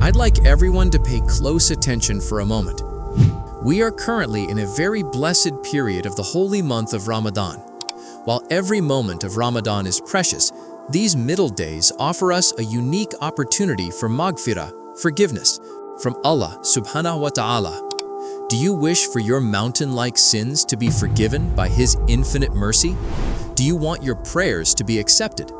I'd like everyone to pay close attention for a moment. We are currently in a very blessed period of the holy month of Ramadan. While every moment of Ramadan is precious, these middle days offer us a unique opportunity for Maghfirah, forgiveness, from Allah subhanahu wa ta'ala. Do you wish for your mountain-like sins to be forgiven by His infinite mercy? Do you want your prayers to be accepted?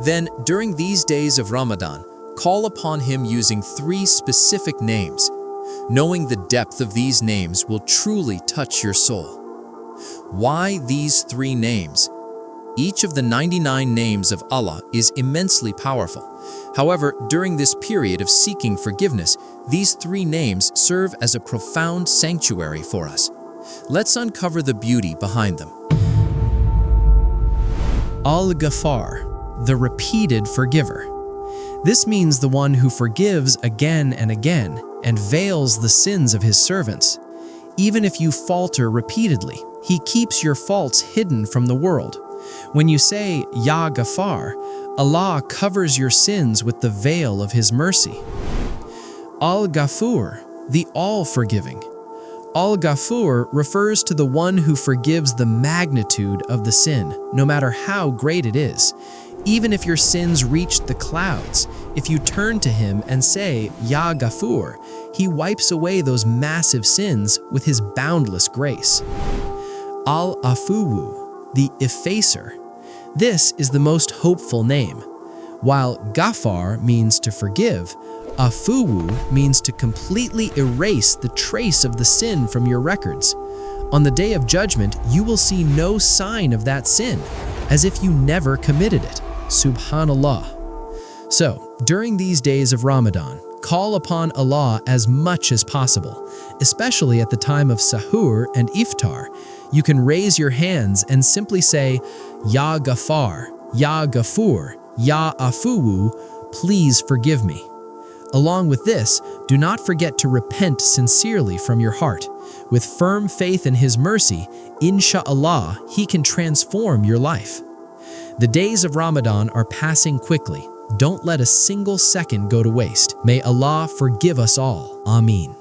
Then, during these days of Ramadan, call upon Him using 3 specific names. Knowing the depth of these names will truly touch your soul. Why these 3 names? Each of the 99 names of Allah is immensely powerful. However, during this period of seeking forgiveness, these 3 names serve as a profound sanctuary for us. Let's uncover the beauty behind them. Al-Ghaffar, the repeated forgiver. This means the one who forgives again and again and veils the sins of His servants. Even if you falter repeatedly, He keeps your faults hidden from the world. When you say, Ya Ghaffar, Allah covers your sins with the veil of His mercy. Al-Ghafur, the all-forgiving. Al-Ghafur refers to the one who forgives the magnitude of the sin, no matter how great it is. Even if your sins reach the clouds, if you turn to Him and say, Ya Ghafur, He wipes away those massive sins with His boundless grace. Al-Afuwu, the effacer. This is the most hopeful name. While Ghaffar means to forgive, Afuwu means to completely erase the trace of the sin from your records. On the Day of Judgment, you will see no sign of that sin, as if you never committed it. Subhanallah. So, during these days of Ramadan, call upon Allah as much as possible, especially at the time of Sahur and Iftar. You can raise your hands and simply say, Ya Ghaffar, Ya Ghafur, Ya Afuwu, please forgive me. Along with this, do not forget to repent sincerely from your heart. With firm faith in His mercy, insha'Allah, He can transform your life. The days of Ramadan are passing quickly. Don't let a single second go to waste. May Allah forgive us all. Ameen.